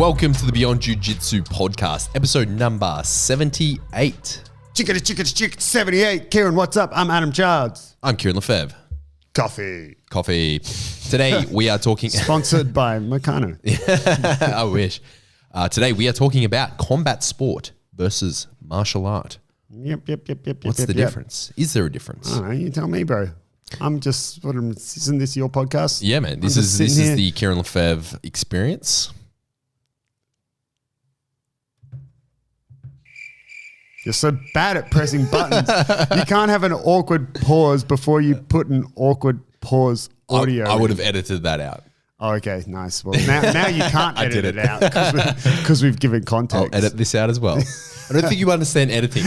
Welcome to the Beyond Jiu Jitsu podcast, episode number 78. Chicken 78. Kieren, what's up? I'm Adam Charles. I'm Kieren Lefebvre. Coffee. Today we are talking... Sponsored by Meccano. I wish. Today we are talking about combat sport versus martial art. Yep. What's the difference? Is there a difference? I don't know, you tell me, bro. Isn't this your podcast? Yeah, man. This is the Kieren Lefebvre experience. You're so bad at pressing buttons. You can't have an awkward pause before you put an awkward pause audio. I would have edited that out. Oh, okay, nice. Well, now you can't edit it out because we've given context. I'll edit this out as well. I don't think you understand editing.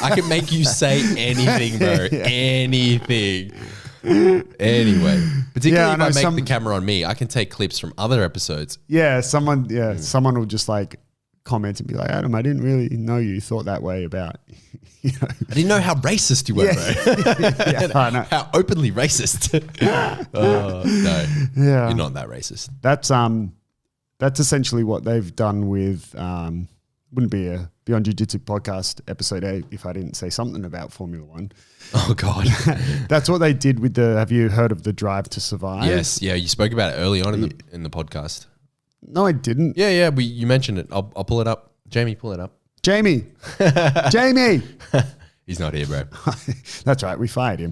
I can make you say anything, bro. Yeah. Anything. Anyway, particularly if I make the camera on me, I can take clips from other episodes. Yeah, someone will just like comment and be like, Adam, I didn't really know you thought that way about, you know. I didn't know how racist you were, bro. Yeah, I know. How openly racist. No, you're not that racist. That's essentially what they've done with, wouldn't be a Beyond Jiu Jitsu podcast episode 8 if I didn't say something about Formula 1. Oh, God. That's what they did with have you heard of the Drive to Survive? Yes, yeah, you spoke about it early on in the podcast. No, I didn't. Yeah, you mentioned it. I'll pull it up. Jamie, pull it up. Jamie. He's not here, bro. That's right. We fired him.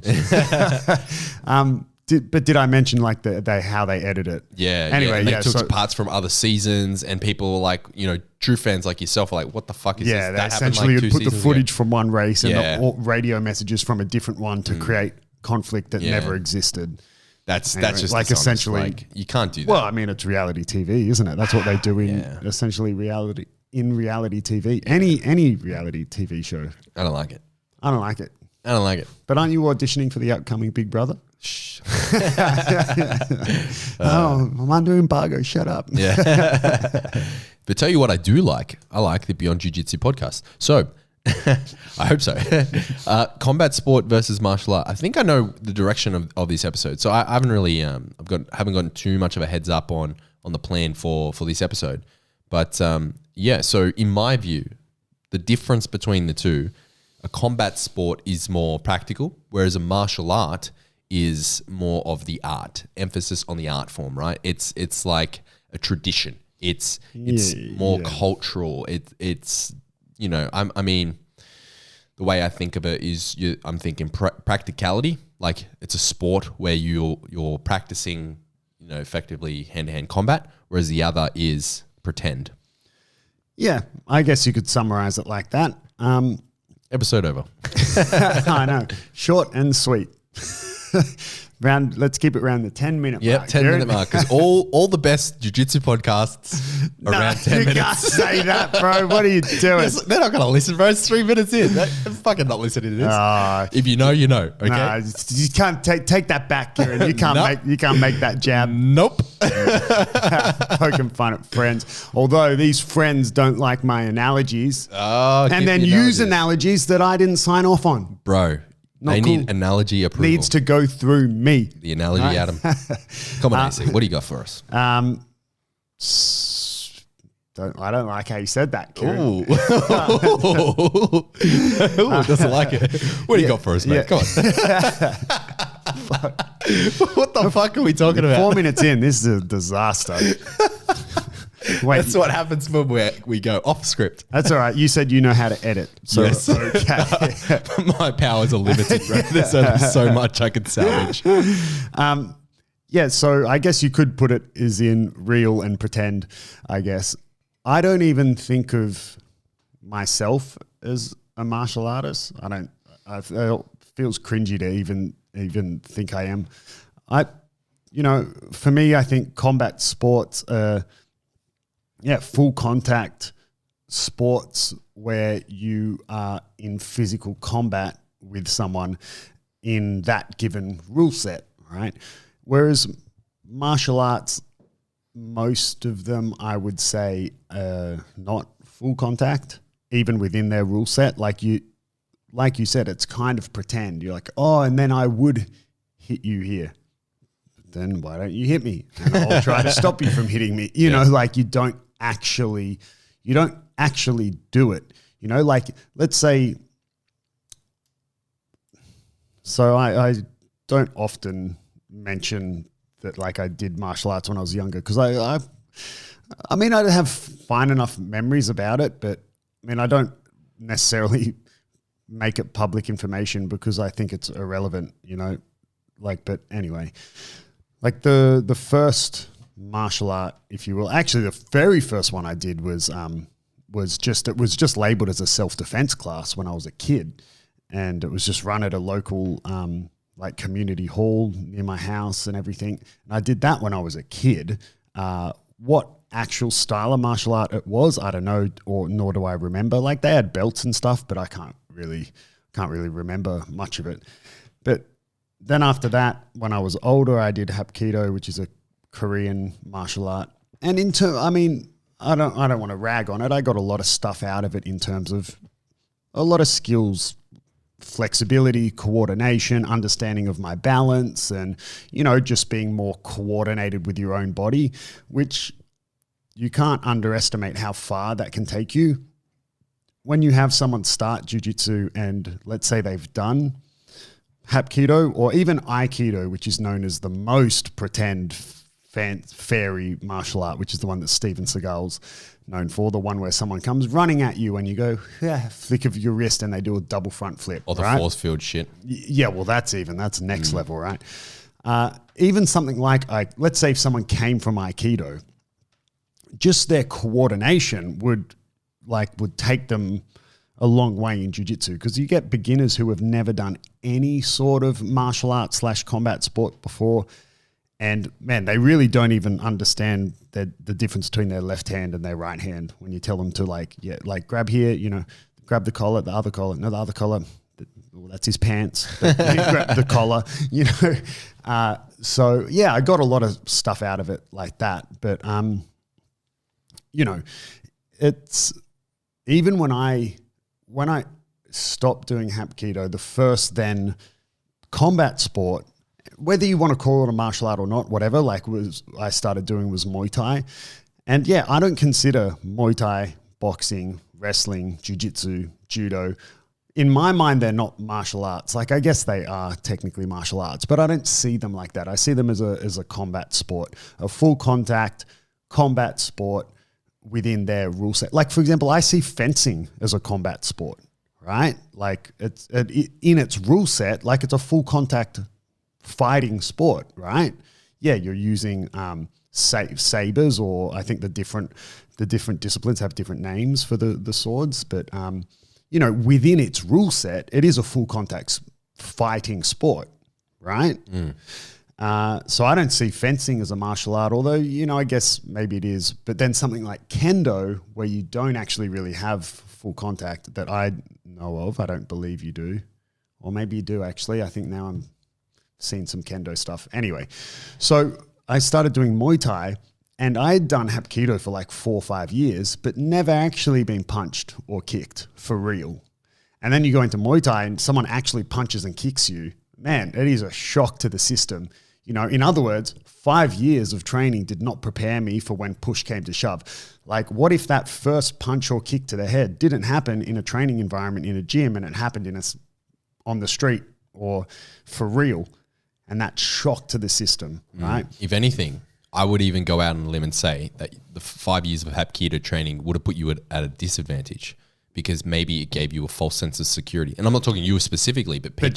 Did I mention like how they edit it? Yeah. Anyway, they took parts from other seasons, and people were like, true fans like yourself are like, what the fuck is this? Yeah, they that essentially would put the footage ago. from one race and the radio messages from a different one to create conflict that never existed. That's just like essentially like, you can't do that. Well, I mean, it's reality TV, isn't it? That's what they do in essentially reality TV. Any reality TV show. I don't like it. But aren't you auditioning for the upcoming Big Brother? Shh. I'm under embargo. Shut up. Yeah. But tell you what I do like. I like the Beyond Jiu Jitsu podcast. So I hope so. Combat sport versus martial art. I think I know the direction of this episode. So I haven't really, haven't gotten too much of a heads up on the plan for this episode. But so in my view, the difference between the two, a combat sport is more practical, whereas a martial art is more of the art, emphasis on the art form, right? It's like a tradition. It's more cultural. It's I mean, the way I think of it is I'm thinking practicality. Like it's a sport where you're practicing, effectively hand-to-hand combat, whereas the other is pretend. Yeah, I guess you could summarize it like that. Episode over. I know. Short and sweet. Let's keep it around the 10-minute mark. Yep, 10-minute mark. Because all the best jiu-jitsu podcasts are around 10 minutes. You can't say that, bro. What are you doing? They're not going to listen, bro. It's 3 minutes in. They're fucking not listening to this. If you know, you know. Okay. Nah, you can't take that back, Kieren. You can't make that jab. Nope. Poking fun at friends. Although these friends don't like my analogies. And then use analogies that I didn't sign off on. Bro. They need analogy approval. Needs to go through me. The analogy, right? Adam. Come on, AC. What do you got for us? I don't like how you said that, Kieren. Ooh, doesn't like it. What do you got for us, mate? Come on. What the fuck are we talking about? 4 minutes in, this is a disaster. Wait, that's what happens when we go off script. That's all right. You said you know how to edit. So yes. Okay. My powers are limited, bro. There's only so much I can salvage. So I guess you could put it as in real and pretend, I guess. I don't even think of myself as a martial artist. It feels cringy to even think I am. For me, I think combat sports full contact sports where you are in physical combat with someone in that given rule set, right? Whereas martial arts, most of them, I would say, not full contact, even within their rule set. Like you said, it's kind of pretend. You're like, and then I would hit you here. Then why don't you hit me? And I'll try to stop you from hitting me. You know, like you don't actually do it. You know, like let's say, so I don't often mention that like I did martial arts when I was younger because I have fine enough memories about it, but I mean I don't necessarily make it public information because I think it's irrelevant, you know. Like, but anyway, like the first martial art, if you will, actually the very first one I did was just labeled as a self-defense class when I was a kid, and it was just run at a local like community hall near my house and everything. And I did that when I was a kid. What actual style of martial art it was, I don't know, or nor do I remember. Like they had belts and stuff, but I can't really remember much of it. But then after that, when I was older, I did Hapkido, which is a Korean martial art. And I don't want to rag on it. I got a lot of stuff out of it in terms of a lot of skills, flexibility, coordination, understanding of my balance, and, you know, just being more coordinated with your own body, which you can't underestimate how far that can take you. When you have someone start jiu-jitsu and let's say they've done Hapkido or even Aikido, which is known as the most pretend fairy martial art, which is the one that Steven Seagal's known for, the one where someone comes running at you and you go, flick of your wrist and they do a double front flip. Or the force field shit. Yeah, well, that's next level, right? Even something like, let's say if someone came from Aikido, just their coordination would take them a long way in jiu-jitsu, because you get beginners who have never done any sort of martial art / combat sport before, and man, they really don't even understand the difference between their left hand and their right hand when you tell them to like grab here, you know, grab the collar, the other collar, no, the other collar, well, that's his pants, grab the collar, you know. So yeah, I got a lot of stuff out of it like that, but you know, it's even when I stopped doing Hapkido, the first then combat sport, whether you want to call it a martial art or not, whatever, I started doing was Muay Thai. And yeah, I don't consider Muay Thai, boxing, wrestling, jiu-jitsu, judo. In my mind, they're not martial arts. Like, I guess they are technically martial arts, but I don't see them like that. I see them as a combat sport, a full contact combat sport within their rule set. Like, for example, I see fencing as a combat sport, right? Like, it's in its rule set, like it's a full contact fighting sport, right? Yeah, you're using sabers, or I think the different disciplines have different names for the swords, but you know, within its rule set, it is a full contact fighting sport, right? So I don't see fencing as a martial art, although, you know, I guess maybe it is. But then something like kendo, where you don't actually really have full contact that I know of, I don't believe you do. Or maybe you do, actually. I think now I'm seeing some kendo stuff. Anyway, so I started doing Muay Thai, and I had done Hapkido for like 4 or 5 years, but never actually been punched or kicked for real. And then you go into Muay Thai and someone actually punches and kicks you. Man, it is a shock to the system. You know, in other words, 5 years of training did not prepare me for when push came to shove. Like, what if that first punch or kick to the head didn't happen in a training environment in a gym, and it happened on the street or for real? And that shock to the system, right? If anything, I would even go out on a limb and say that the 5 years of Hapkido training would have put you at a disadvantage, because maybe it gave you a false sense of security. And I'm not talking you specifically, but people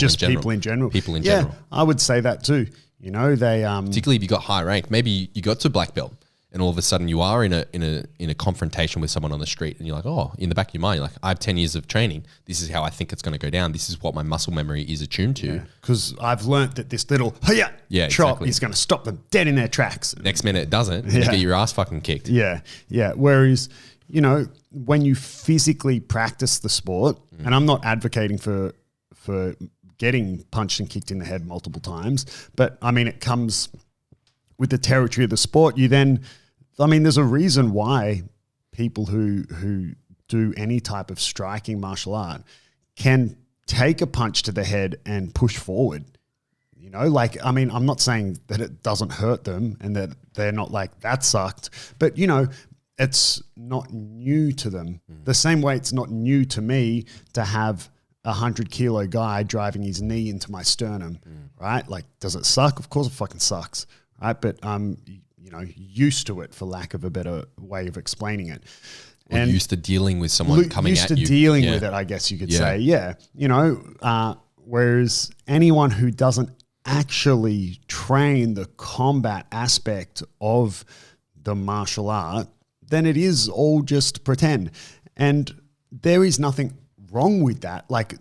in general. People in general. I would say that too. You know, they particularly if you got high rank, maybe you got to black belt, and all of a sudden you are in a confrontation with someone on the street, and you're like, oh, in the back of your mind, you're like, I have 10 years of training. This is how I think it's going to go down. This is what my muscle memory is attuned to. Because I've learnt that this little chop is going to stop them dead in their tracks. Next minute it doesn't, and you get your ass fucking kicked. Yeah. Whereas, you know, when you physically practice the sport, and I'm not advocating for getting punched and kicked in the head multiple times, but I mean, it comes with the territory of the sport. There's a reason why people who do any type of striking martial art can take a punch to the head and push forward. You know, like, I mean, I'm not saying that it doesn't hurt them and that they're not like, that sucked, but, you know, it's not new to them. The same way it's not new to me to have a 100-kilo guy driving his knee into my sternum, right? Like, does it suck? Of course it fucking sucks, right? But I'm, used to it, for lack of a better way of explaining it. And used to dealing with someone coming at you. Used to dealing with it, I guess you could say. Yeah. Whereas anyone who doesn't actually train the combat aspect of the martial art, then it is all just pretend. And there is nothing wrong with that. Like,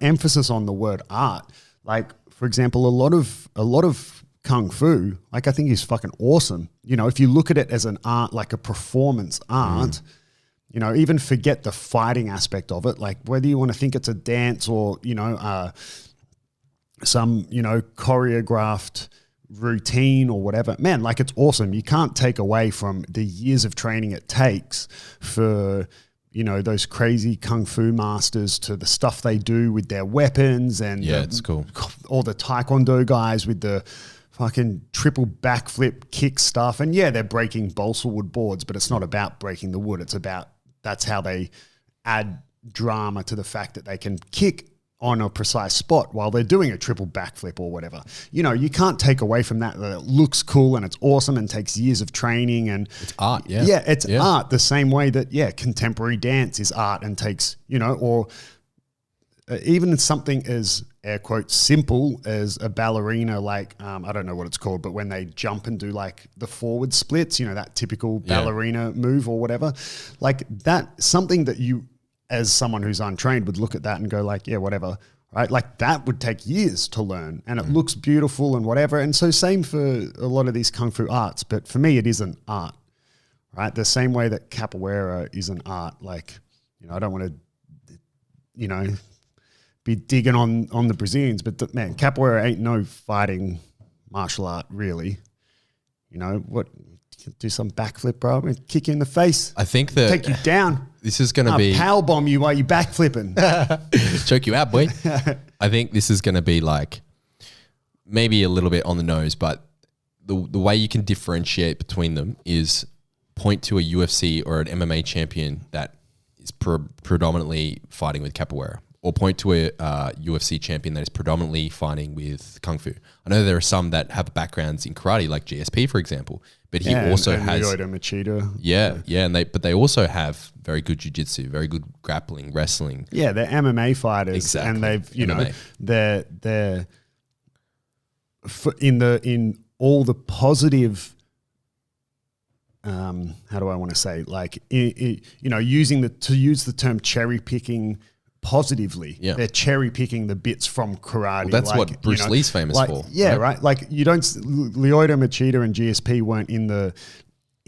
emphasis on the word art. Like, for example, a lot of Kung Fu, like, I think is fucking awesome. If you look at it as an art, like a performance art, even forget the fighting aspect of it. Like, whether you want to think it's a dance or, some, choreographed routine or whatever, man, like, it's awesome. You can't take away from the years of training it takes for, those crazy Kung Fu masters, to the stuff they do with their weapons, and it's cool. All the Taekwondo guys with the fucking triple backflip kick stuff. And they're breaking balsa wood boards, but it's not about breaking the wood. It's about, that's how they add drama to the fact that they can kick on a precise spot while they're doing a triple backflip or whatever. You can't take away from that it looks cool and it's awesome and takes years of training, and it's art. It's art, the same way that contemporary dance is art and takes, or even something as air quotes simple as a ballerina, like I don't know what it's called, but when they jump and do like the forward splits, that typical ballerina move or whatever, like that, something that you, as someone who's untrained, would look at that and go like, yeah, whatever, right? Like, that would take years to learn, and it looks beautiful and whatever. And so same for a lot of these Kung Fu arts, but for me, it is an art, right? The same way that capoeira is an art. Like, I don't want to, be digging on the Brazilians, but man, capoeira ain't no fighting martial art, really. What? Do some backflip, bro. I'm gonna kick you in the face. I think that take you down. This is going to be power bomb you while you backflipping. Choke you out, boy. I think this is going to be like maybe a little bit on the nose, but the way you can differentiate between them is point to a UFC or an MMA champion that is predominantly fighting with capoeira, or point to a UFC champion that is predominantly fighting with Kung Fu. I know there are some that have backgrounds in karate, like GSP, for example, but he also has Lyoto Machida. But they also have very good jiu-jitsu, very good grappling, wrestling. Yeah, they're MMA fighters, exactly. And they've they're in all the positive. How do I want to say? Like, use the term cherry picking positively. Yeah. They're cherry picking the bits from karate. Well, that's what Bruce Lee's famous for. Yeah, right? Like, you don't, Lyoto Machida and GSP weren't in the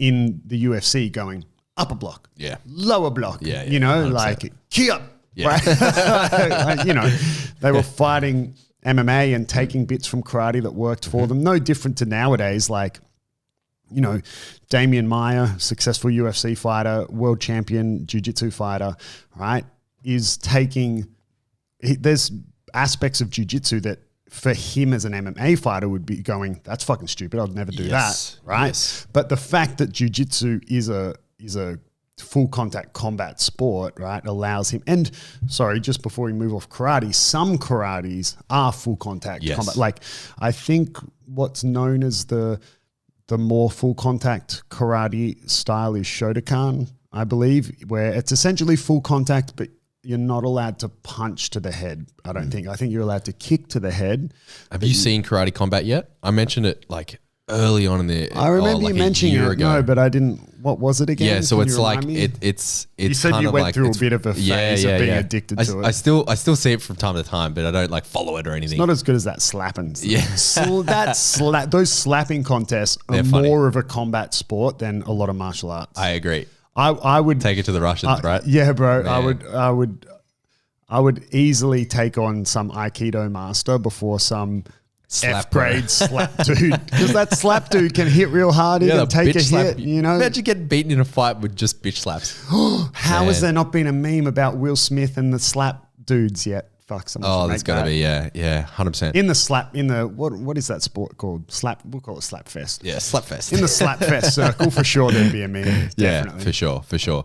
UFC going upper block, lower block, like key up, right? Like, they were fighting MMA and taking bits from karate that worked for them. No different to nowadays. Like, Damian Maia, successful UFC fighter, world champion jiu-jitsu fighter, right? Is taking, there's aspects of jiu-jitsu that for him as an MMA fighter would be going, that's fucking stupid. I'd never do that, right? Yes. But the fact that jiu-jitsu is a full contact combat sport, right, allows him. And sorry, just before we move off karate, some karates are full contact combat. Like, I think what's known as the more full contact karate style is Shotokan, I believe, where it's essentially full contact, but you're not allowed to punch to the head. I don't think. I think you're allowed to kick to the head. Have you seen Karate Combat yet? I mentioned it like early on in the. I remember you mentioning it. No, but I didn't. What was it again? Yeah, so it's like it's. You said you went through a bit of a phase of being addicted to it. I still see it from time to time, but I don't like follow it or anything. It's not as good as that slapping. Yeah, those slapping contests are more of a combat sport than a lot of martial arts. I agree. I would take it to the Russians, right? Yeah, bro. Man. I would easily take on some Aikido master before some F-grade slap dude, because that slap dude can hit real hard. He can take a hit. Imagine getting beaten in a fight with just bitch slaps. How has there not been a meme about Will Smith and the slap dudes yet? fuck, someone Oh, should there's make got to that. be, yeah, 100%. In the slap, what is that sport called? We'll call it slap fest. Yeah, Slapfest. In the slap fest circle, for sure there'd be a meme. Yeah, Definitely. for sure.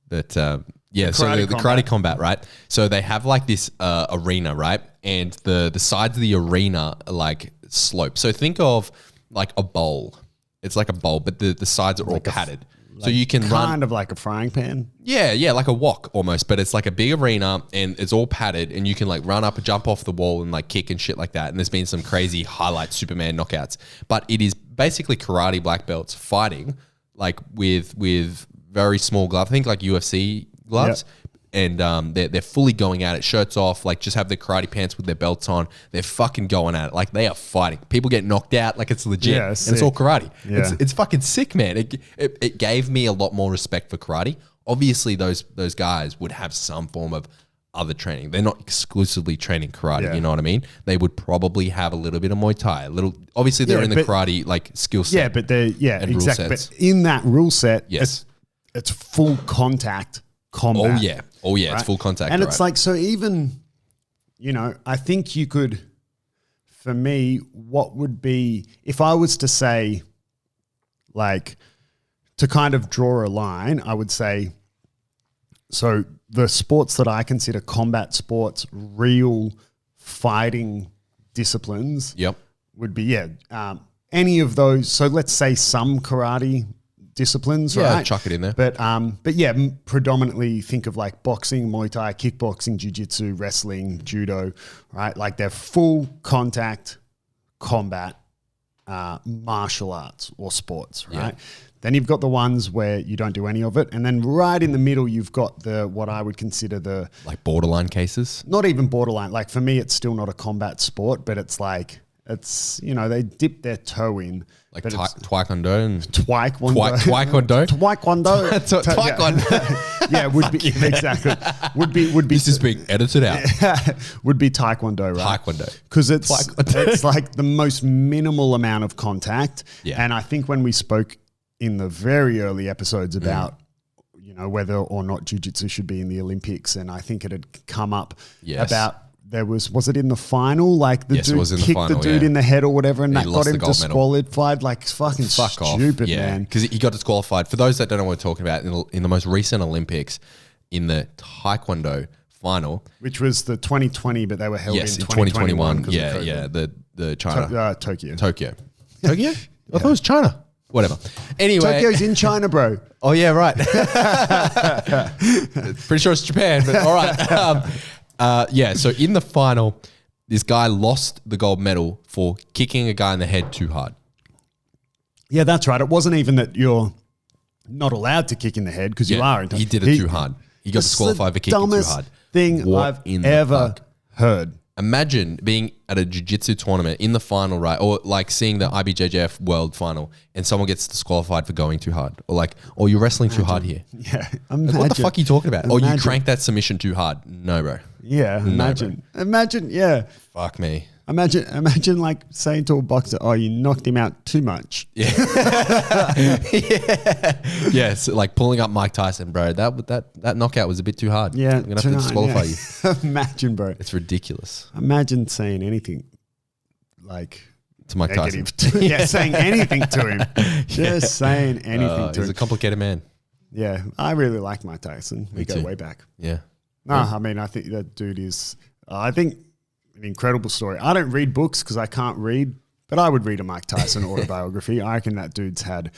But yeah, so karate the karate combat, right? So they have like this arena, right? And the sides of the arena are like slope. So think of like a bowl. It's like a bowl, but the sides are all padded. So you can run kind of like a frying pan. Yeah, like a wok almost, but it's like a big arena and it's all padded and you can like run up and jump off the wall and like kick and shit like that. And there's been some crazy highlight Superman knockouts, but it is basically karate black belts fighting like with very small gloves. I think like UFC gloves. Yep. And they're fully going at it, shirts off, like just have their karate pants with their belts on. They're fucking going at it. Like they are fighting. People get knocked out like it's legit. Yeah, and it's all karate. Yeah. It's fucking sick, man. It gave me a lot more respect for karate. Obviously, those guys would have some form of other training. They're not exclusively training karate, Yeah. you know what I mean? They would probably have a little bit of Muay Thai. Obviously they're in the karate like skill set. Yeah, but and rule exactly. sets. But in that rule set, Yes. it's full contact combat. Oh yeah, right? it's full contact. And it's right. like, so even, I think you could, for me, what would be, if I was to say, like, to kind of draw a line, I would say, so the sports that I consider combat sports, real fighting disciplines Yep. would be, any of those. So let's say some karate disciplines, Yeah, right? chuck it in there. But yeah, predominantly think of like boxing, Muay Thai, kickboxing, jiu-jitsu, wrestling, judo, right? Like they're full contact combat martial arts or sports, right? Yeah. Then you've got the ones where you don't do any of it. And then right in the middle, you've got what I would consider Like borderline cases. not even borderline. Like for me, it's still not a combat sport, but it's like, they dip their toe in. Like but it's taekwondo and taekwondo. taekwondo. Taekwondo. Taekwondo. Yeah, would be exactly. Would be This is being edited out. would be taekwondo, right? Taekwondo. Because it's like the most minimal amount of contact. Yeah. And I think when we spoke in the very early episodes about whether or not jiu-jitsu should be in the Olympics, and I think it had come up Yes. about was it in the final? Like the Yes, it dude was in the kicked final, the dude yeah. in the head or whatever, and He that lost got the him gold medal. disqualified. Like fucking Fuck off. stupid, Yeah. man. Because he got disqualified. For those that don't know what we're talking about, in the most recent Olympics, in the taekwondo final. Which was the 2020, but they were held Yes, in in 2021. 'cause of Yeah, COVID. yeah. The China. Tokyo. Tokyo? I thought it was China. Whatever. Anyway. Tokyo's in China, bro. Oh, yeah, right. Pretty sure it's Japan, but all right. Yeah, so in the final, this guy lost the gold medal for kicking a guy in the head too hard. Yeah, that's right. It wasn't even that you're not allowed to kick in the head because you are. He did it too hard. He got disqualified for kicking too dumbest hard. thing What in I've the ever fuck? heard. Imagine being at a jiu-jitsu tournament in the final, right? Or like seeing the IBJJF world final and someone gets disqualified for going too hard. Or you're wrestling too hard here. Yeah, Like, what the fuck are you talking about? Or you Imagine. cranked that submission too hard. No, bro. Yeah, imagine. Yeah, Fuck me. imagine like saying to a boxer, "Oh, you knocked him out too much." Yeah. Yes, like pulling up Mike Tyson, bro. That knockout was a bit too hard. Yeah, I'm gonna have to disqualify you. Imagine, bro. It's ridiculous. Imagine saying anything like To Mike Tyson. negative. Saying anything to him. Just saying anything to He's him. a complicated man. Yeah, I really like Mike Tyson. We go too. way back. Yeah. No, I mean, I think that dude is, I think, an incredible story. I don't read books because I can't read, but I would read a Mike Tyson autobiography. I reckon that dude's had.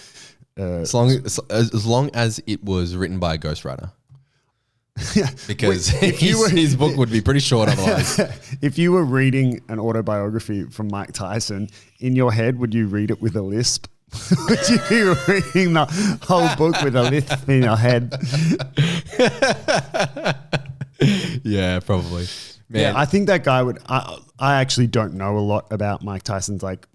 As long as it was written by a ghostwriter. Because his book would be pretty short otherwise. If you were reading an autobiography from Mike Tyson, in your head, would you read it with a lisp? Would you be reading the whole book with a lisp in your head? Yeah, probably. Man. Yeah, I think that guy would. I actually don't know a lot about Mike Tyson's like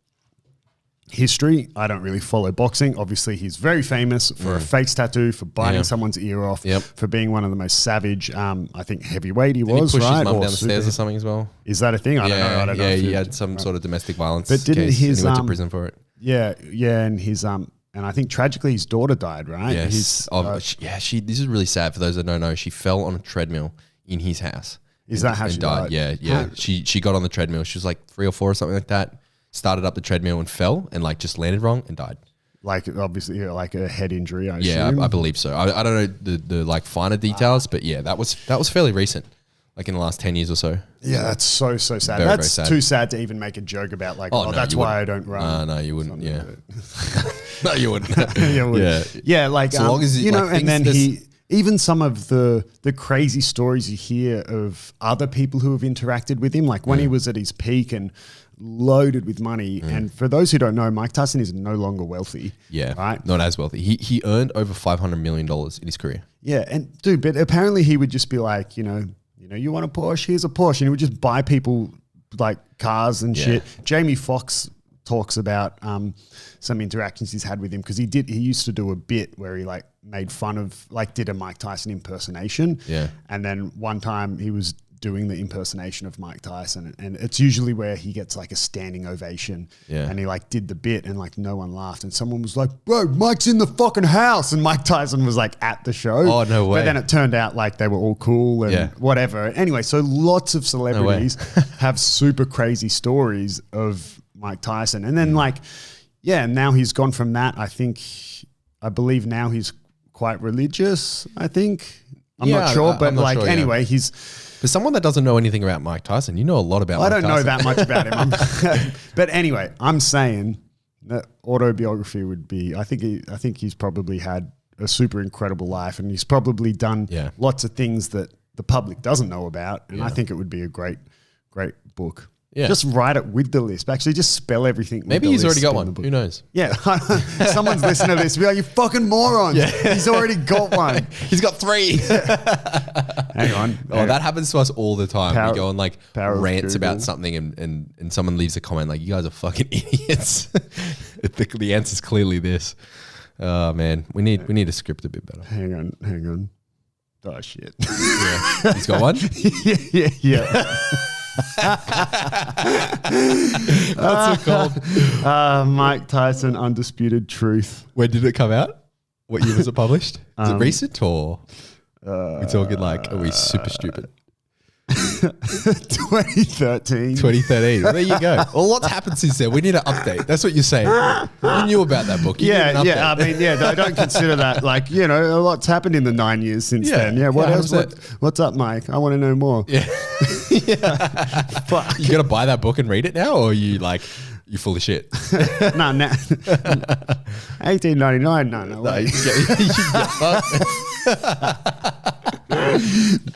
history. I don't really follow boxing. Obviously, he's very famous for a face tattoo, for biting someone's ear off, for being one of the most savage. I think heavyweight he was, he pushed right? his mum Or down the stairs super- or something as well. Is that a thing? I don't know. Yeah, if he it- had some sort of domestic violence But didn't case his, and he went to prison for it. Yeah, and his and I think tragically his daughter died, right? Yes. His, This is really sad for those that don't know. She fell on a treadmill in his house Is that how she died? Yeah. She got on the treadmill. She was like 3 or 4 or something like that. Started up the treadmill and fell and like just landed wrong and died. Like obviously like a head injury, I assume. I believe so. I don't know the like finer details, but yeah, that was fairly recent, like in the last 10 years or so. Yeah, that's so sad. Very, That's very sad. too sad to even make a joke about. Like, Oh, no, that's you why I don't run. No, you wouldn't. Yeah, no, you wouldn't. Yeah, like So long as you know, like, and then things- even some of the crazy stories you hear of other people who have interacted with him, like when he was at his peak and loaded with money. And for those who don't know, Mike Tyson is no longer wealthy. Yeah, right. Not as wealthy. He earned over $500 million in his career. Yeah, and dude, but apparently he would just be like, you want a Porsche? Here's a Porsche, and he would just buy people like cars and shit. Jamie Foxx talks about some interactions he's had with him because he used to do a bit where he like made fun of, like did a Mike Tyson impersonation. Yeah. And then one time he was doing the impersonation of Mike Tyson, and it's usually where he gets like a standing ovation. Yeah. And he like did the bit and like no one laughed, and someone was like, "Bro, Mike's in the fucking house," and Mike Tyson was like at the show. Oh, no way. But then it turned out like they were all cool and whatever. Anyway, so lots of celebrities have super crazy stories of Mike Tyson, and then now he's gone from that. I believe now he's quite religious. I'm not sure, but anyway, he's. For someone that doesn't know anything about Mike Tyson, you know a lot about I Mike don't know Tyson. that much about him. But anyway, I'm saying that autobiography would be, I think he's probably had a super incredible life, and he's probably done lots of things that the public doesn't know about. And I think it would be a great book. Yeah. Just write it with the lisp. Actually, just spell everything. Maybe with he's the already lisp got in one. the book. Who knows? Yeah. Someone's listening to this and be like, "You fucking morons." Yeah. He's already got one. He's got 3. Hang on. Oh, that happens to us all the time. We go on like power rants of Google. about something and someone leaves a comment like, "You guys are fucking idiots." The answer's clearly this. Oh man, we need a script a bit better. Hang on. Oh shit. Yeah. He's got one? Yeah. What's it called? Mike Tyson, Undisputed Truth. When did it come out? What year was it published? Is it recent or we're talking like, are we super stupid? 2013. 2013. Well, there you go. Well, what's happened since then? We need an update. That's what you're saying. You knew about that book. You need an update. I don't consider that a lot's happened in the 9 years since then. Yeah, what else? What's up, Mike? I want to know more. Yeah. Fuck. You got to buy that book and read it now, or you full of shit? No, 1899. No. Wait.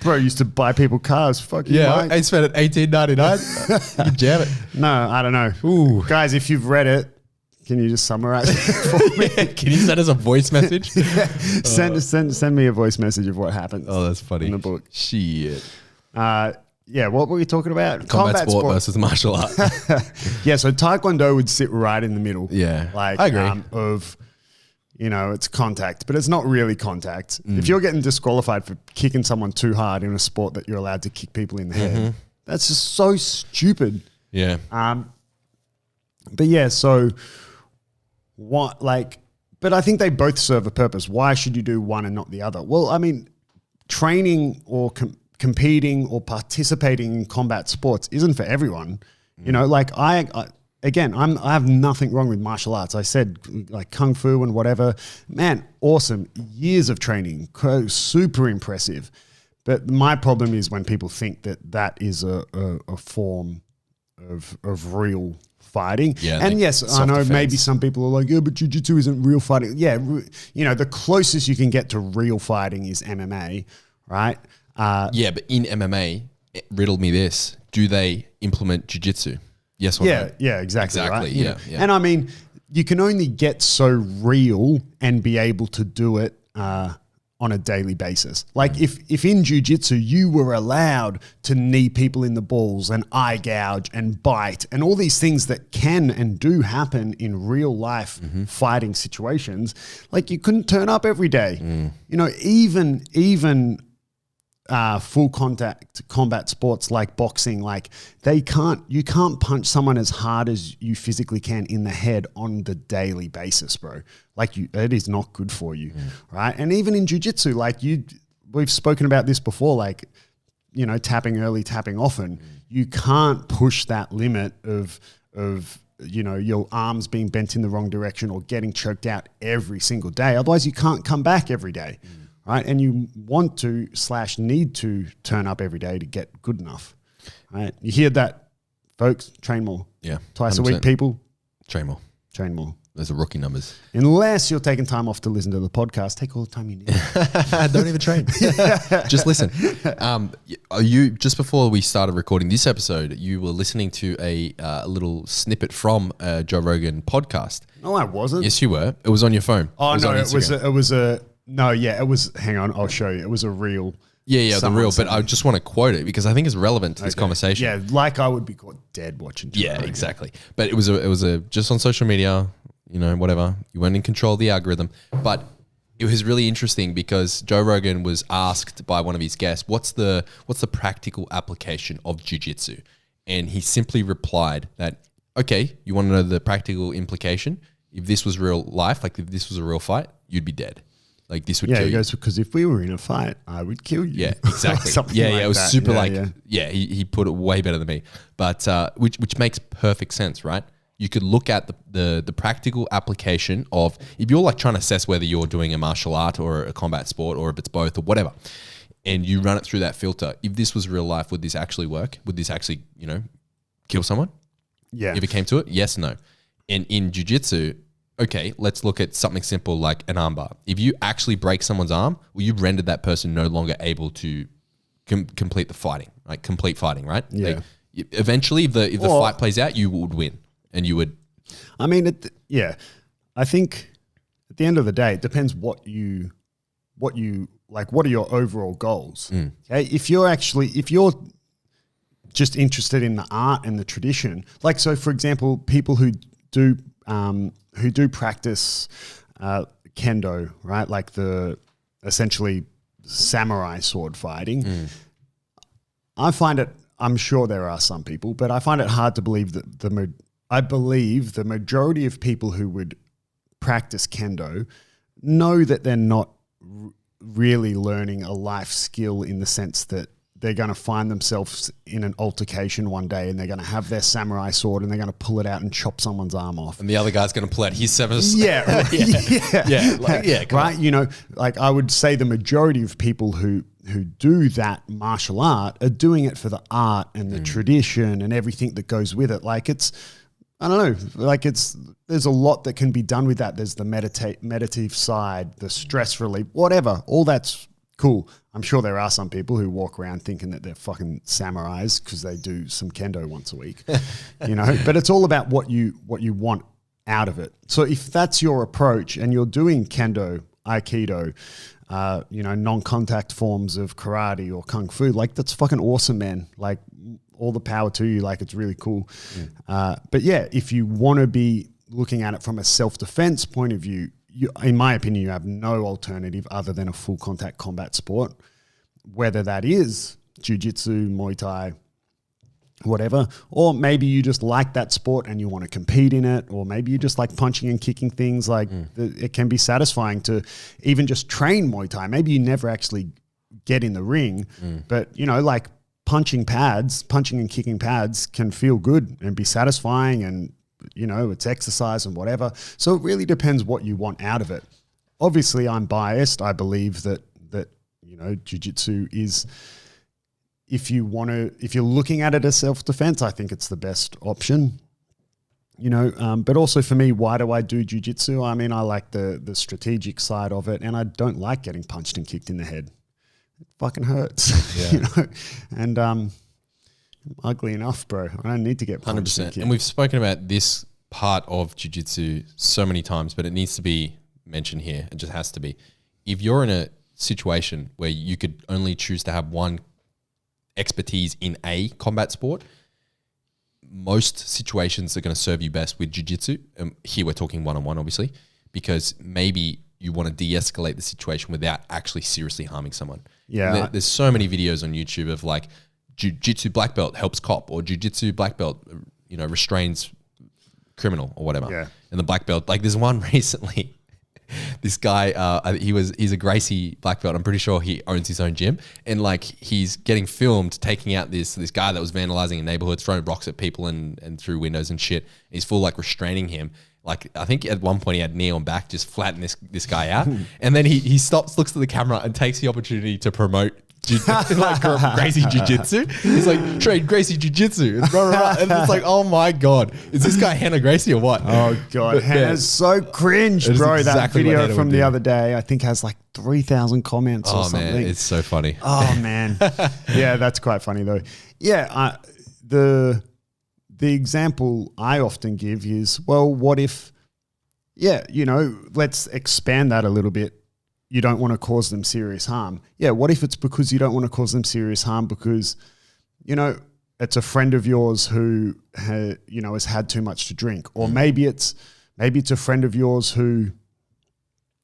Bro used to buy people cars. Fuck you, Mike. I spent it $18.99. You can jam it. No, I don't know. Ooh. Guys, if you've read it, can you just summarize it for me? Can you send us a voice message? Send me a voice message of what happens. Oh, that's funny. In the book. Shit. What were we talking about? Combat sport versus martial art. Yeah, so Taekwondo would sit right in the middle. Yeah, like I agree. It's contact, but it's not really contact. If you're getting disqualified for kicking someone too hard in a sport that you're allowed to kick people in the head, that's just so stupid. Yeah. But yeah, so what? But I think they both serve a purpose. Why should you do one and not the other? Well, I mean, training or competing or participating in combat sports isn't for everyone. I have nothing wrong with martial arts. I said like kung fu and whatever, man, awesome. Years of training, super impressive. But my problem is when people think that is a form of real fighting. Yeah, and yes, I know maybe some people are like, yeah, but jiu-jitsu isn't real fighting. Yeah, the closest you can get to real fighting is MMA, right? Yeah, but in MMA, riddle me this: do they implement jiu-jitsu? Yes or no? Yeah, exactly. Right? Yeah. And I mean, you can only get so real and be able to do it on a daily basis. Like if in jiu-jitsu you were allowed to knee people in the balls and eye gouge and bite and all these things that can and do happen in real life fighting situations, like you couldn't turn up every day. Even full contact combat sports like boxing, like you can't punch someone as hard as you physically can in the head on the daily basis, bro. It is not good for you, right? And even in jiu-jitsu, we've spoken about this before, like tapping early, tapping often. You can't push that limit of your arms being bent in the wrong direction or getting choked out every single day. Otherwise, you can't come back every day, right? And you want to / need to turn up every day to get good enough, right? You hear that, folks? Train more. Yeah. Twice a week, people. Train more. Train more. Those are rookie numbers. Unless you're taking time off to listen to the podcast, take all the time you need. Don't even train. Just listen. You just before we started recording this episode, you were listening to a little snippet from a Joe Rogan podcast. No, I wasn't. Yes, you were. It was on your phone. Oh, no, it was, hang on, I'll show you. It was a reel. Yeah, the real. But I just want to quote it because I think it's relevant to this conversation. Yeah, like I would be caught dead watching Joe Rogan. Exactly. But it was just on social media, whatever. You weren't in control of the algorithm. But it was really interesting because Joe Rogan was asked by one of his guests, what's the practical application of jiu-jitsu? And he simply replied that, okay, you want to know the practical implication? If this was real life, like if this was a real fight, you'd be dead. Like this would kill you. Yeah, he goes, because if we were in a fight, I would kill you. Yeah, exactly. It was that. Super he put it way better than me. But which makes perfect sense, right? You could look at the practical application of if you're like trying to assess whether you're doing a martial art or a combat sport or if it's both or whatever, and you run it through that filter. If this was real life, would this actually work? Would this actually, kill someone? Yeah. If it came to it, yes, no. And in jiu-jitsu, okay, let's look at something simple like an armbar. If you actually break someone's arm, well, you rendered that person no longer able to complete the fighting, like complete fighting, right? Yeah. Like, eventually, if the fight plays out, you would win, and you would. I mean, I think at the end of the day, it depends what you like. What are your overall goals? Okay, if you're just interested in the art and the tradition, like so, for example, people who do practice kendo, right? Like the essentially samurai sword fighting. I find it, I'm sure there are some people, but I find it hard to believe that I believe the majority of people who would practice kendo know that they're not really learning a life skill in the sense that they're going to find themselves in an altercation one day and they're going to have their samurai sword and they're going to pull it out and chop someone's arm off. And the other guy's going to pull out his samurai sword. Right. Like I would say the majority of people who do that martial art are doing it for the art and the tradition and everything that goes with it. Like I don't know, like there's a lot that can be done with that. There's the meditative side, the stress relief, whatever, all that's cool. I'm sure there are some people who walk around thinking that they're fucking samurais because they do some kendo once a week, but it's all about what you want out of it. So if that's your approach and you're doing kendo, aikido, non-contact forms of karate or kung fu, like that's fucking awesome, man. Like all the power to you. Like it's really cool. But yeah, if you want to be looking at it from a self-defense point of view, in my opinion, you have no alternative other than a full contact combat sport, whether that is jiu-jitsu, Muay Thai, whatever, or maybe you just like that sport and you want to compete in it, or maybe you just like punching and kicking things. Like it can be satisfying to even just train Muay Thai. Maybe you never actually get in the ring, but like punching and kicking pads can feel good and be satisfying, and it's exercise and whatever. So it really depends what you want out of it. Obviously, I'm biased. I believe that jiu-jitsu is, if you're looking at it as self-defense, I think it's the best option. But also for me, why do I do jiu-jitsu? I mean, I like the strategic side of it, and I don't like getting punched and kicked in the head. It fucking hurts, And I'm ugly enough, bro. I don't need to get punched. 100%. And we've spoken about this part of jiu-jitsu so many times, but it needs to be mentioned here. It just has to be. If you're in a situation where you could only choose to have one expertise in a combat sport, most situations are going to serve you best with jiu-jitsu. Here we're talking one-on-one, obviously, because maybe you want to de-escalate the situation without actually seriously harming someone. Yeah. There's so many videos on YouTube of like jiu-jitsu black belt helps cop, or jiu-jitsu black belt, restrains criminal or whatever. Yeah. And the black belt, like there's one recently, this guy, he's a Gracie black belt. I'm pretty sure he owns his own gym, and like he's getting filmed taking out this guy that was vandalizing a neighborhood, throwing rocks at people and through windows and shit. He's full like restraining him. Like I think at one point he had knee on back, just flatten this guy out, and then he stops, looks at the camera, and takes the opportunity to promote like Gracie Jiu Jitsu. He's like, train Gracie Jiu Jitsu, and it's like, oh my god, is this guy Hannah Gracie or what? Oh god, Hannah's so cringe, bro. Exactly that video from the other day, I think has like 3,000 comments or something. Man, it's so funny. Oh man, yeah, that's quite funny though. Yeah, the example I often give is, well, what if, let's expand that a little bit. You don't want to cause them serious harm. Yeah, what if it's because you don't want to cause them serious harm because, it's a friend of yours who has had too much to drink, or maybe it's a friend of yours who,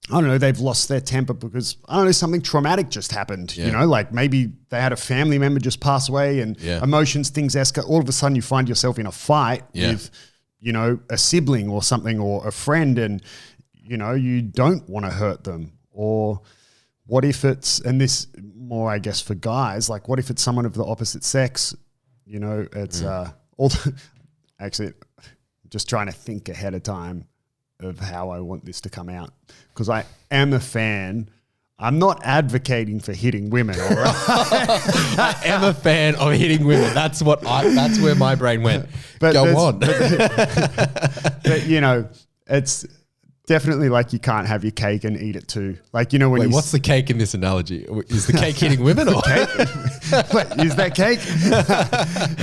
I don't know, they've lost their temper because, I don't know, something traumatic just happened, like maybe they had a family member just pass away and emotions, things escalate. All of a sudden you find yourself in a fight with, a sibling or something, or a friend, and, you don't want to hurt them. Or what if it's, and this more, I guess, for guys, like what if it's someone of the opposite sex, it's actually just trying to think ahead of time of how I want this to come out, because I am a fan. I'm not advocating for hitting women, all right? I am a fan of hitting women. That's where my brain went. But go on. But it's definitely like you can't have your cake and eat it too. Like, when Wait, what's the cake in this analogy? Is the cake hitting women or? Wait, is that cake?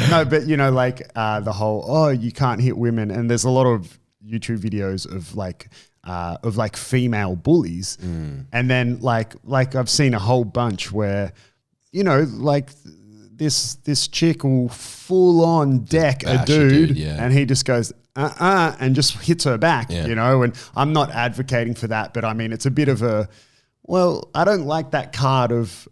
No, but the whole, you can't hit women. And there's a lot of YouTube videos of like female bullies. And then like I've seen a whole bunch where, like this chick will full on deck a dude, and he just goes, and just hits her back, and I'm not advocating for that, but I mean, it's a bit of a, well, I don't like that card of,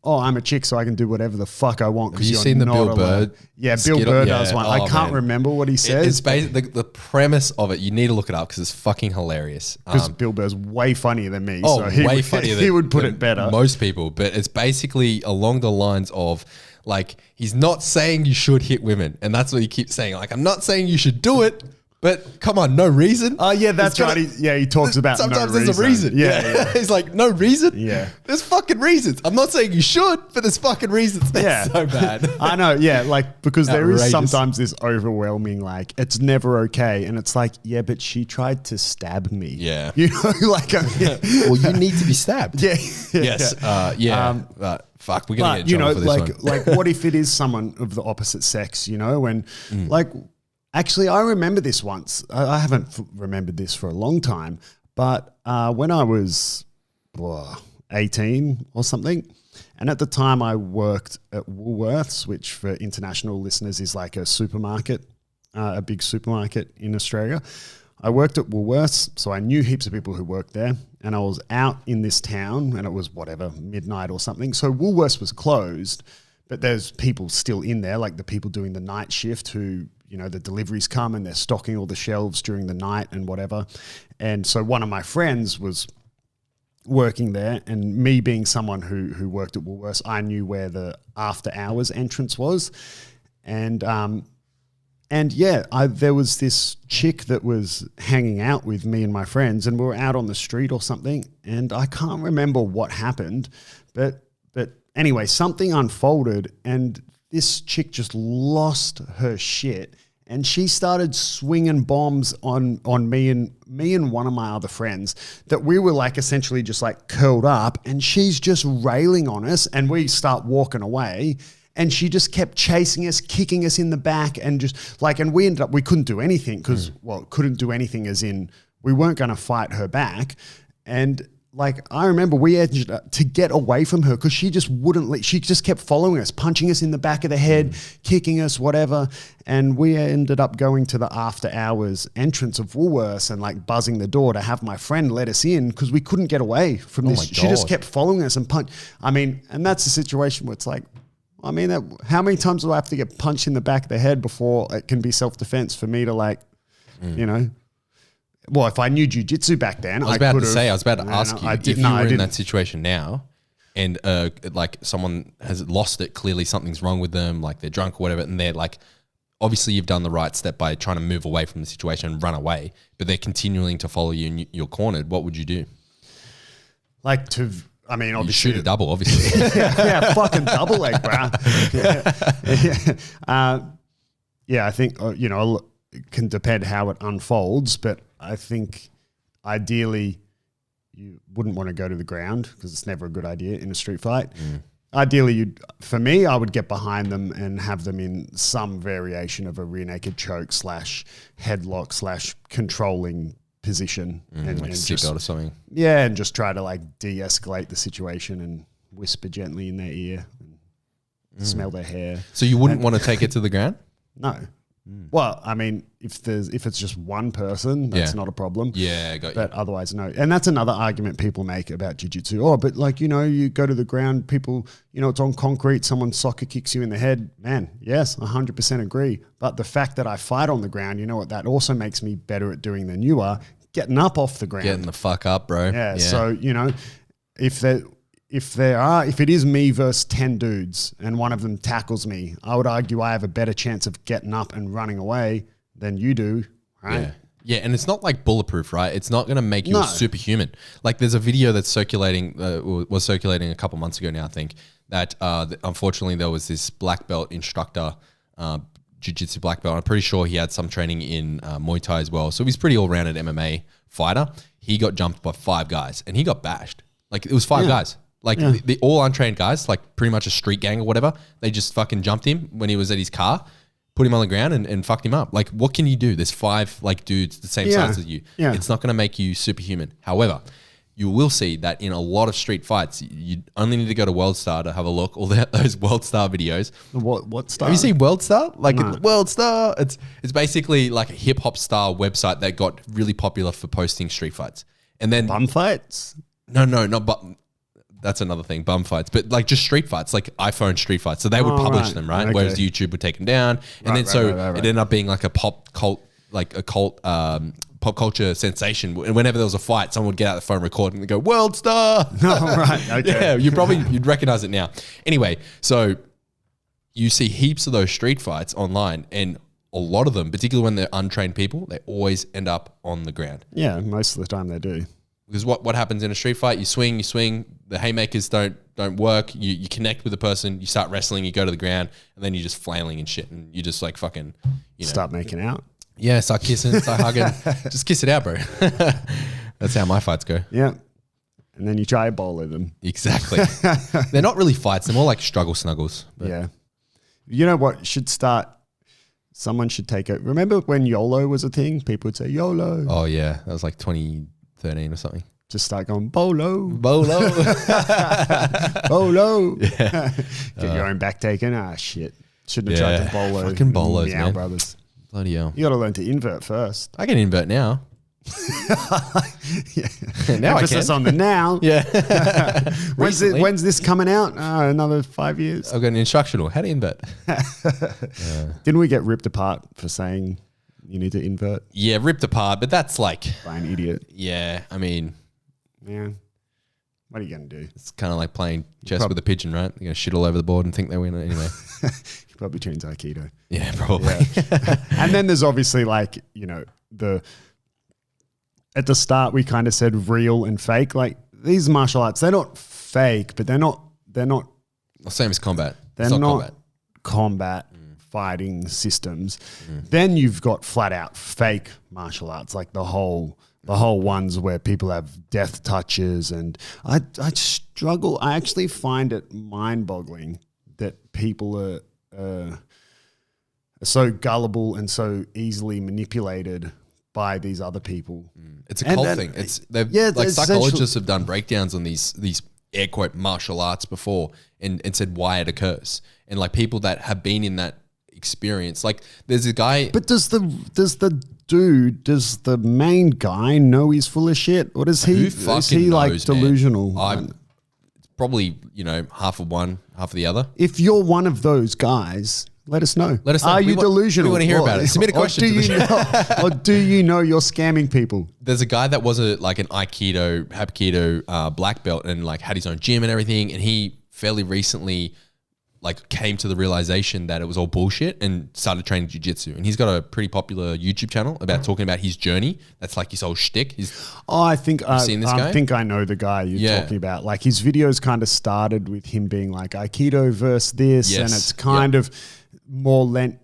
I'm a chick, so I can do whatever the fuck I want. Have you seen the Bill Burr? Yeah, Bill Burr does one. I can't remember what he says. It's basically the premise of it. You need to look it up because it's fucking hilarious. Because Bill Burr's way funnier than me. Oh, so way funnier than he would put it better. Most people, but it's basically along the lines of, like, he's not saying you should hit women, and that's what he keeps saying. Like, I'm not saying you should do it, but come on, no reason. Oh, yeah, that's right. He talks about sometimes no there's a reason. Yeah. He's like, no reason? Yeah. There's fucking reasons. I'm not saying you should, but there's fucking reasons. That's so bad. I know, because there is sometimes this overwhelming, like, it's never okay. And it's like, yeah, but she tried to stab me. Yeah. Well, you need to be stabbed. Yeah. Yes. Fuck, we're going to get in trouble for this one. Like, what if it is someone of the opposite sex, and actually, I remember this once. I haven't remembered this for a long time, but when I was 18 or something, and at the time I worked at Woolworths, which for international listeners is like a supermarket, a big supermarket in Australia. I worked at Woolworths, so I knew heaps of people who worked there, and I was out in this town, and it was midnight or something. So Woolworths was closed, but there's people still in there, like the people doing the night shift who, the deliveries come and they're stocking all the shelves during the night and whatever. And so one of my friends was working there, and me being someone who worked at Woolworths, I knew where the after hours entrance was. And there was this chick that was hanging out with me and my friends, and we were out on the street or something, and I can't remember what happened, but anyway, something unfolded, and this chick just lost her shit, and she started swinging bombs on me and one of my other friends that we were like essentially just like curled up, and she's just railing on us, and we start walking away. And she just kept chasing us, kicking us in the back, and just like, and we ended up, we couldn't do anything because, couldn't do anything as in we weren't going to fight her back. And like, I remember we ended up to get away from her because she just wouldn't she just kept following us, punching us in the back of the head, kicking us, whatever. And we ended up going to the after hours entrance of Woolworths and like buzzing the door to have my friend let us in because we couldn't get away from this. She just kept following us and and that's the situation where it's like, how many times do I have to get punched in the back of the head before it can be self-defense for me to like, Well, if I knew jiu-jitsu back then, I was about to ask you, if you were in that situation now and like someone has lost it, clearly something's wrong with them, like they're drunk or whatever, and they're like, obviously you've done the right step by trying to move away from the situation and run away, but they're continuing to follow you and you're cornered, what would you do? Obviously. You shoot a double, obviously. yeah, fucking double leg, bro. I think, it can depend how it unfolds, but I think ideally you wouldn't want to go to the ground because it's never a good idea in a street fight. Ideally, for me, I would get behind them and have them in some variation of a rear naked choke / headlock / controlling position. And like seatbelt or something. Yeah, and just try to like de-escalate the situation and whisper gently in their ear and smell their hair. So you wouldn't want to take it to the ground? No. Well, I mean, if it's just one person, that's not a problem. Yeah, got you. But otherwise, no. And that's another argument people make about jiu-jitsu. Oh, but like, you go to the ground, people, it's on concrete, someone soccer kicks you in the head. Man, yes, 100% agree. But the fact that I fight on the ground, you know what that also makes me better at doing than you are, getting up off the ground. Getting the fuck up, bro. Yeah. So, if it is me versus 10 dudes and one of them tackles me, I would argue I have a better chance of getting up and running away than you do, right? Yeah, and it's not like bulletproof, right? It's not going to make you a superhuman. Like there's a video that's was circulating a couple months ago now, I think, that unfortunately there was this black belt instructor, jiu-jitsu black belt. I'm pretty sure he had some training in Muay Thai as well. So he's pretty all-rounded MMA fighter. He got jumped by 5 guys and he got bashed. Like it was 5 guys. Like the all untrained guys, like pretty much a street gang or whatever, they just fucking jumped him when he was at his car, put him on the ground and fucked him up. Like what can you do? There's 5 like dudes the same size as you. Yeah. It's not going to make you superhuman. However, you will see that in a lot of street fights, you only need to go to WorldStar to have a look. All those WorldStar videos. What star? Have you seen WorldStar? Like WorldStar, it's basically like a hip hop style website that got really popular for posting street fights. And then bum fights? No, not bum. That's another thing, bum fights, but like just street fights, like iPhone street fights. So they would publish them, right? Okay. Whereas YouTube would take them down, and it ended up being like a pop culture sensation. And whenever there was a fight, someone would get out the phone, record, and go World Star. Oh, right, okay. Yeah, you'd recognize it now. Anyway, so you see heaps of those street fights online, and a lot of them, particularly when they're untrained people, they always end up on the ground. Yeah, most of the time they do. Because what happens in a street fight, you swing, the haymakers don't work, you connect with the person, you start wrestling, you go to the ground, and then you're just flailing and shit, and you just like fucking, start making out. Yeah, start kissing, start hugging. Just kiss it out, bro. That's how my fights go. Yeah. And then you try to bowl at them. Exactly. They're not really fights, they're more like struggle snuggles. Yeah. You know what should start? Someone should take it. Remember when YOLO was a thing? People would say YOLO. Oh yeah, that was like 2013 or something. Just start going bolo. Bolo. Bolo. Yeah. Get your own back taken. Ah, shit. Shouldn't have tried to bolo. Fucking bolos, Meow man. Brothers. Bloody hell. You got to learn to invert first. I can invert now. Yeah. Now Emphasis I can. on the now. Yeah. When's this coming out? Another 5 years. I've got an instructional. How to invert. Didn't we get ripped apart for saying you need to invert? Yeah, ripped apart, but that's like... By an idiot. Yeah, I mean... Yeah. What are you going to do? It's kind of like playing chess with a pigeon, right? They're going to shit all over the board and think they win it anyway. You probably trains Aikido. Yeah, probably. Yeah. And then there's obviously like, at the start we kind of said real and fake. Like these martial arts, they're not fake, but they're not the same as combat. They're not combat fighting systems. Then you've got flat out fake martial arts, like the whole ones where people have death touches, and I struggle. I actually find it mind-boggling that people are so gullible and so easily manipulated by these other people. It's a cult thing. Like psychologists have done breakdowns on these air quote martial arts before and said why it occurs, and like people that have been in that experience. Like there's a guy. But does the main guy know he's full of shit, or does he? Is he like delusional? Probably half of one, half of the other. If you're one of those guys, Let us know. Let us know. Are you delusional? We want to hear about it. Submit a question to the show. Or do you know you're scamming people? There's a guy that was an Aikido black belt and like had his own gym and everything. And he fairly recently like came to the realization that it was all bullshit and started training jiu-jitsu. And he's got a pretty popular YouTube channel about talking about his journey. That's like his whole shtick. I think seen this guy? I think I know the guy you're talking about. Like his videos kind of started with him being like Aikido versus this, and it's kind of more lent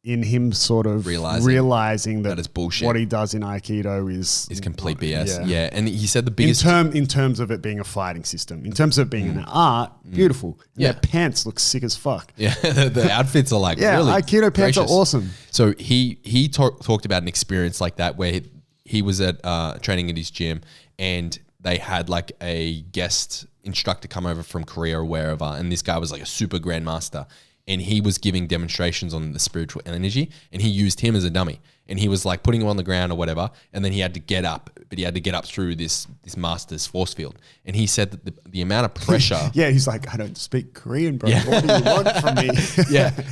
in him sort of realizing that it's bullshit. What he does in Aikido is complete BS. Yeah. And he said the biggest in terms of it being a fighting system, in terms of it being an art, beautiful. And their pants look sick as fuck. Yeah, the outfits are like really Aikido pants are awesome. So he talked about an experience like that where he was at training at his gym and they had like a guest instructor come over from Korea or wherever, and this guy was like a super grandmaster. And he was giving demonstrations on the spiritual energy, and he used him as a dummy. And he was like putting him on the ground or whatever, and then he had to get up, but he had to get up through this master's force field. And he said that the amount of pressure. He's like, I don't speak Korean, bro. Yeah. What do you want from me?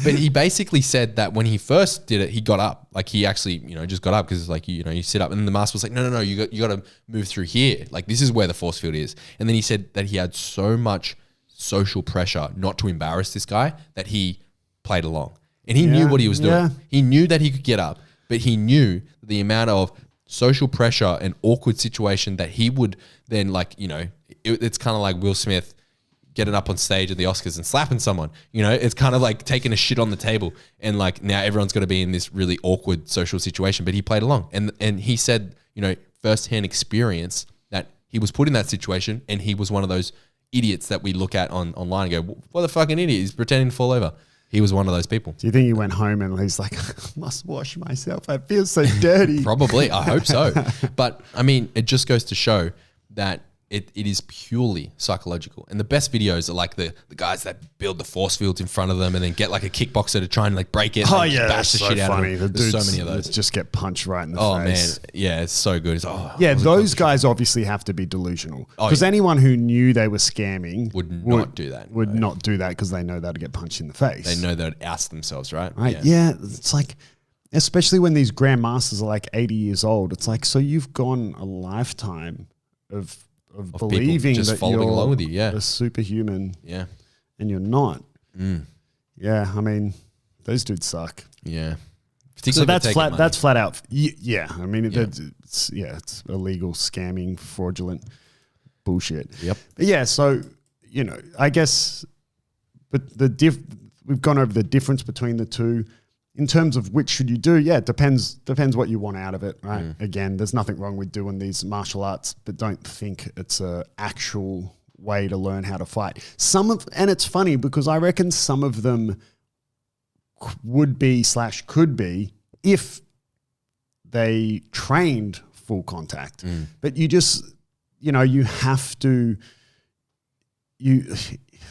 But he basically said that when he first did it, he got up. Like he actually, just got up because it's like, you sit up, and then the master was like, no, you got to move through here. Like this is where the force field is. And then he said that he had so much social pressure not to embarrass this guy that he played along, and he knew what he was doing. He knew that he could get up, but he knew the amount of social pressure and awkward situation that he would then it's kind of like Will Smith getting up on stage at the Oscars and slapping someone. It's kind of like taking a shit on the table, and like now everyone's got to be in this really awkward social situation, but he played along. And he said, firsthand experience that he was put in that situation, and he was one of those idiots that we look at online and go, what the fucking idiot? He's pretending to fall over. He was one of those people. Do you think he went home and he's like, I must wash myself. I feel so dirty. Probably. I hope so. But I mean, it just goes to show that it is purely psychological. And the best videos are like the guys that build the force fields in front of them and then get like a kickboxer to try and like break it. And bash the shit out of them. There's so many of those. Just get punched right in the face. Oh man. Yeah, it's so good. Those guys obviously have to be delusional. Because anyone who knew they were scamming would not do that. Would not do that because they know they'd get punched in the face. They know they'd oust themselves, right? Yeah. It's like, especially when these grandmasters are like 80 years old, it's like, so you've gone a lifetime of believing just that following you're along with you, a superhuman, and you're not. Yeah, I mean, those dudes suck. Yeah, so that's flat. That's flat out. Yeah, I mean, it's illegal, scamming, fraudulent bullshit. Yep. But yeah, so I guess, but we've gone over the difference between the two. In terms of which should you do, it depends what you want out of it, right? Again, there's nothing wrong with doing these martial arts, but don't think it's a actual way to learn how to fight. And it's funny because I reckon some of them would be / could be if they trained full contact. But you just, you have to,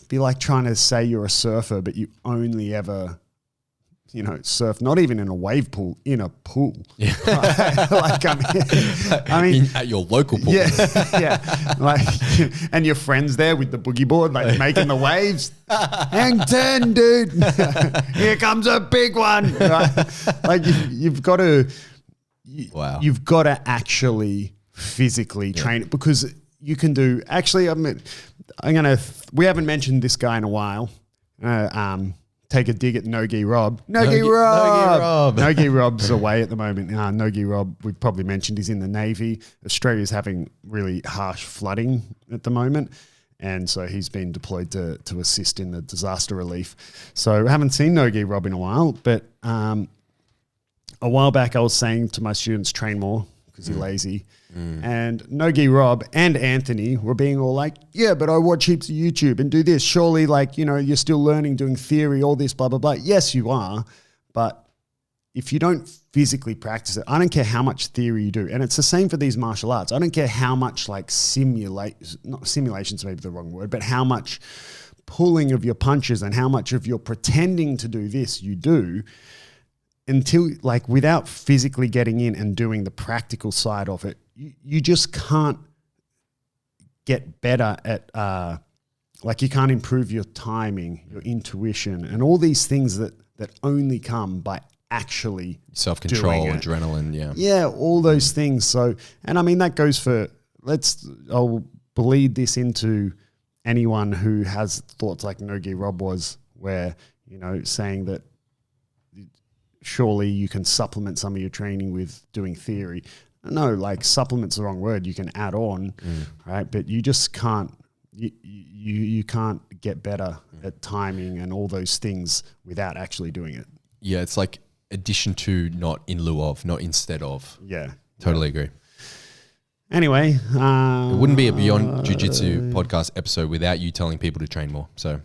be like trying to say you're a surfer, but you only ever surf, not even in a wave pool, in a pool. Yeah. Like, I mean at your local pool. Yeah. Like, and your friends there with the boogie board, like making the waves. Hang 10, dude. Here comes a big one. Right? Like you've got to, you've got to actually physically train it, because you can do, actually, we haven't mentioned this guy in a while. Take a dig at Nogi Rob. Nogi Rob's away at the moment. Nogi Rob, we've probably mentioned, he's in the Navy. Australia's having really harsh flooding at the moment, and so he's been deployed to assist in the disaster relief. So I haven't seen Nogi Rob in a while, but a while back I was saying to my students, train more because you're lazy. And Nogi Rob and Anthony were being all like, yeah, but I watch heaps of YouTube and do this. Surely, like, you're still learning, doing theory, all this, blah, blah, blah. Yes, you are. But if you don't physically practice it, I don't care how much theory you do. And it's the same for these martial arts. I don't care how much like simulation's maybe the wrong word, but how much pulling of your punches and how much of your pretending to do this you do, until, like, without physically getting in and doing the practical side of it, you just can't get better at, like, you can't improve your timing, your intuition, and all these things that that only come by actually Self-control, doing it. adrenaline, yeah. Yeah, all those things. So, and I mean, that goes for, I'll bleed this into anyone who has thoughts like Nogi Rob was, where, you know, saying that surely you can supplement some of your training with doing theory. No, like supplement's the wrong word. You can add on, right? But you just can't, you can't get better at timing and all those things without actually doing it. Yeah, it's like addition to, not in lieu of, not instead of. Yeah. Totally agree. Anyway. It wouldn't be a Beyond Jiu-Jitsu podcast episode without you telling people to train more. So,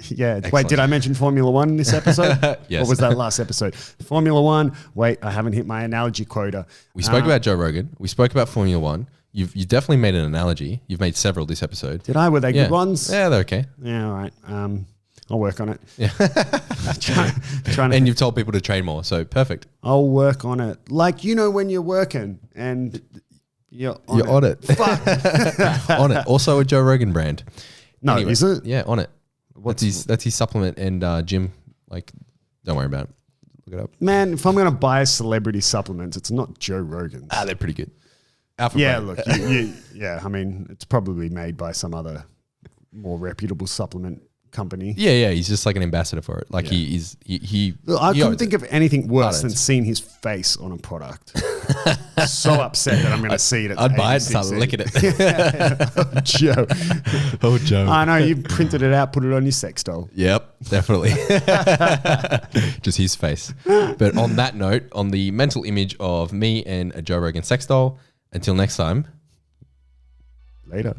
yeah. Excellent. Wait, did I mention Formula One in this episode? Yes. Or was that last episode? Formula One. Wait, I haven't hit my analogy quota. we spoke about Joe Rogan. We spoke about Formula One. You definitely made an analogy. You've made several this episode. Did I? Were they good ones? Yeah, they're okay. Yeah, all right. I'll work on it. Yeah. Trying to And you've told people to train more. So, perfect. I'll work on it. Like, you know, when you're working and you're On it. Fuck. On it. Also a Joe Rogan brand. No, Anyway, is it? Yeah, on it. That's his supplement and gym. Like, don't worry about it. Look it up. Man, if I'm going to buy celebrity supplements, it's not Joe Rogan's. They're pretty good. Alpha Yeah, brand. look, yeah, I mean, it's probably made by some other more reputable supplement company. Yeah. He's just like an ambassador for it. Like he Look, I couldn't owns think it. of anything worse than owns it. seeing his face on a product. So upset that I'm going to see it. I'd buy it and start licking it. Oh, Joe. Oh, Joe. I know, you printed it out, put it on your sex doll. Yep, definitely. Just his face. But on that note, on the mental image of me and a Joe Rogan sex doll, until next time. Later.